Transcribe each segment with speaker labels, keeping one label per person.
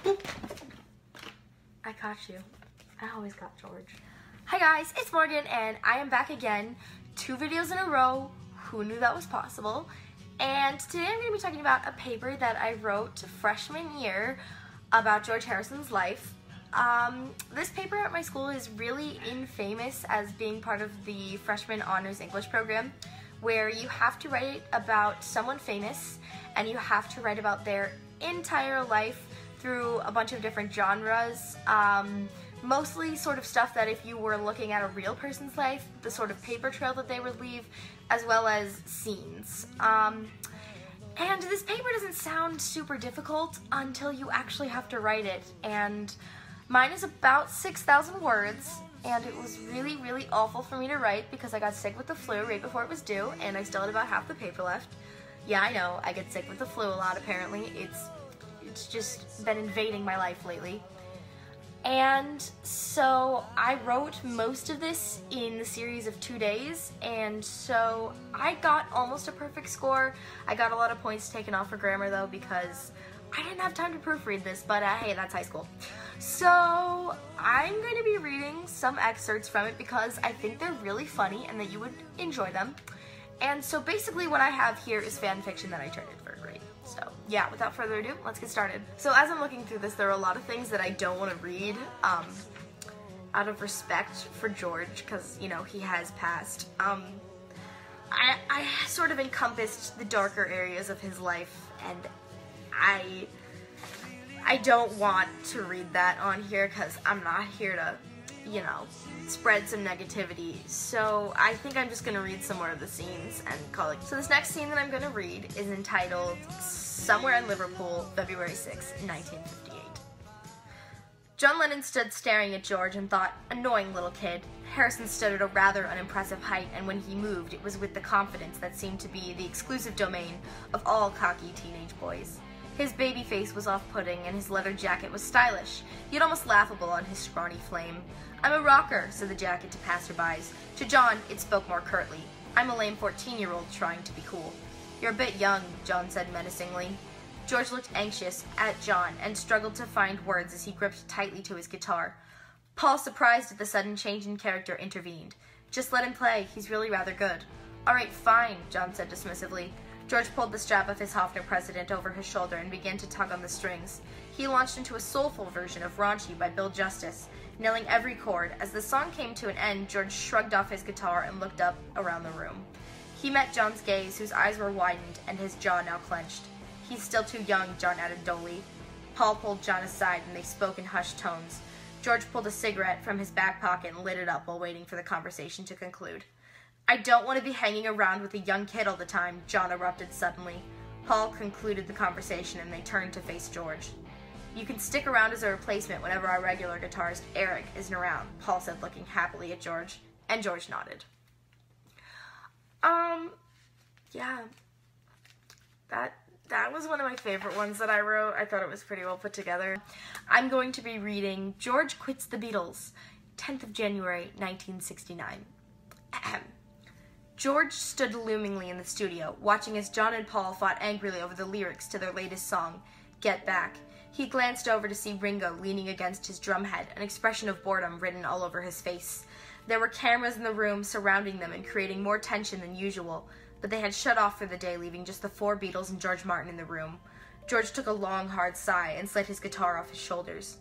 Speaker 1: I caught you. I always got George. Hi guys, it's Morgan and I am back again. 2 videos in a row. Who knew that was possible? And today I'm going to be talking about a paper that I wrote freshman year about George Harrison's life. This paper at my school is really infamous as being part of the freshman honors English program, where you have to write about someone famous and you have to write about their entire life through a bunch of different genres, mostly sort of stuff that if you were looking at a real person's life, the sort of paper trail that they would leave, as well as scenes. And this paper doesn't sound super difficult until you actually have to write it, and mine is about 6,000 words, and it was really, really awful for me to write because I got sick with the flu right before it was due, and I still had about half the paper left. Yeah, I know, I get sick with the flu a lot apparently. It's just been invading my life lately. And so I wrote most of this in the series of 2 days, and so I got almost a perfect score. I got a lot of points taken off for grammar though because I didn't have time to proofread this, but hey, that's high school. So I'm going to be reading some excerpts from it because I think they're really funny and that you would enjoy them. And so basically what I have here is fan fiction that I turned in for a grade. So yeah, without further ado, let's get started. So as I'm looking through this, there are a lot of things that I don't want to read out of respect for George because, you know, he has passed. I sort of encompassed the darker areas of his life, and I don't want to read that on here because I'm not here to, you know, spread some negativity. So I think I'm just going to read some more of the scenes and call it. So this next scene that I'm going to read is entitled Somewhere in Liverpool, February 6, 1958. John Lennon stood staring at George and thought, annoying little kid. Harrison stood at a rather unimpressive height, and when he moved, it was with the confidence that seemed to be the exclusive domain of all cocky teenage boys. His baby face was off-putting, and his leather jacket was stylish, yet almost laughable on his scrawny flame. I'm a rocker, said the jacket to passerbys. To John, it spoke more curtly. I'm a lame 14-year-old trying to be cool. You're a bit young, John said menacingly. George looked anxious at John and struggled to find words as he gripped tightly to his guitar. Paul, surprised at the sudden change in character, intervened. Just let him play. He's really rather good. All right, fine, John said dismissively. George pulled the strap of his Hofner President over his shoulder and began to tug on the strings. He launched into a soulful version of Raunchy by Bill Justice, nailing every chord. As the song came to an end, George shrugged off his guitar and looked up around the room. He met John's gaze, whose eyes were widened and his jaw now clenched. He's still too young, John added dully. Paul pulled John aside and they spoke in hushed tones. George pulled a cigarette from his back pocket and lit it up while waiting for the conversation to conclude. I don't want to be hanging around with a young kid all the time, John erupted suddenly. Paul concluded the conversation and they turned to face George. You can stick around as a replacement whenever our regular guitarist, Eric, isn't around, Paul said, looking happily at George, and George nodded. Yeah. That was one of my favorite ones that I wrote. I thought it was pretty well put together. I'm going to be reading George Quits the Beatles, 10th of January, 1969. Ahem. George stood loomingly in the studio, watching as John and Paul fought angrily over the lyrics to their latest song, Get Back. He glanced over to see Ringo leaning against his drumhead, an expression of boredom written all over his face. There were cameras in the room surrounding them and creating more tension than usual, but they had shut off for the day, leaving just the 4 Beatles and George Martin in the room. George took a long, hard sigh and slid his guitar off his shoulders.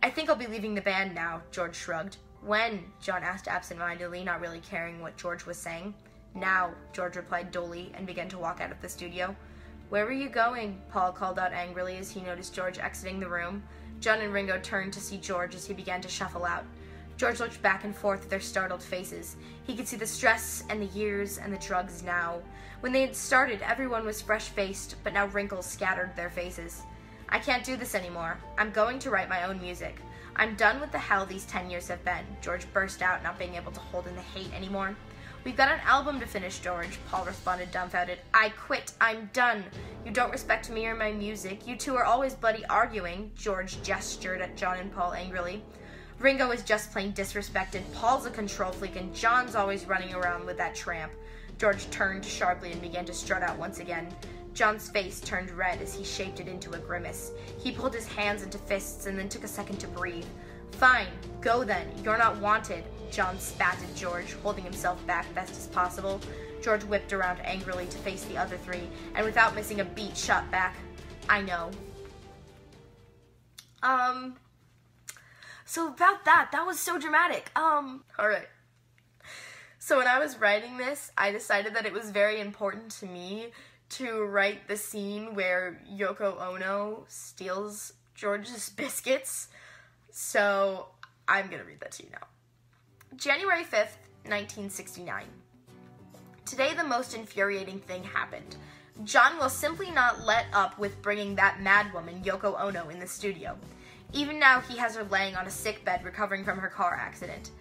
Speaker 1: I think I'll be leaving the band now, George shrugged. When? John asked absentmindedly, not really caring what George was saying. Now, George replied dully and began to walk out of the studio. Where were you going? Paul called out angrily as he noticed George exiting the room. John and Ringo turned to see George as he began to shuffle out. George looked back and forth at their startled faces. He could see the stress and the years and the drugs now. When they had started, everyone was fresh-faced, but now wrinkles scattered their faces. I can't do this anymore. I'm going to write my own music. I'm done with the hell these 10 years have been, George burst out, not being able to hold in the hate anymore. We've got an album to finish, George, Paul responded dumbfounded. I quit. I'm done. You don't respect me or my music. You two are always bloody arguing, George gestured at John and Paul angrily. Ringo is just plain disrespected. Paul's a control freak, and John's always running around with that tramp. George turned sharply and began to strut out once again. John's face turned red as he shaped it into a grimace. He pulled his hands into fists and then took a second to breathe. Fine, go then. You're not wanted, John spat at George, holding himself back best as possible. George whipped around angrily to face the other three, and without missing a beat, shot back, I know. So about that was so dramatic. Alright. So when I was writing this, I decided that it was very important to me to write the scene where Yoko Ono steals George's biscuits. So I'm gonna read that to you now. January 5th, 1969. Today the most infuriating thing happened. John will simply not let up with bringing that madwoman, Yoko Ono, in the studio. Even now, he has her laying on a sick bed recovering from her car accident.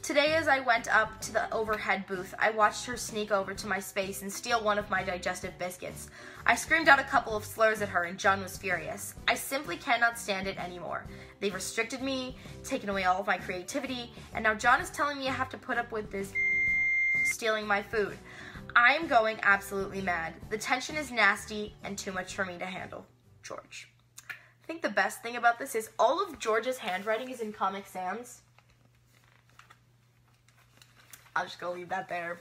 Speaker 1: Today, as I went up to the overhead booth, I watched her sneak over to my space and steal one of my digestive biscuits. I screamed out a couple of slurs at her, and John was furious. I simply cannot stand it anymore. They've restricted me, taken away all of my creativity, and now John is telling me I have to put up with this stealing my food. I'm going absolutely mad. The tension is nasty and too much for me to handle. George. I think the best thing about this is all of George's handwriting is in Comic Sans. I'm just gonna leave that there.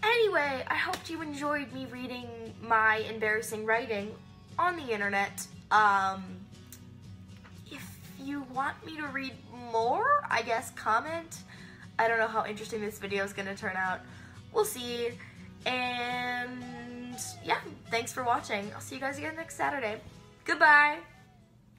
Speaker 1: Anyway, I hope you enjoyed me reading my embarrassing writing on the internet. If you want me to read more, I guess comment. I don't know how interesting this video is gonna turn out. We'll see. And yeah, thanks for watching. I'll see you guys again next Saturday. Goodbye.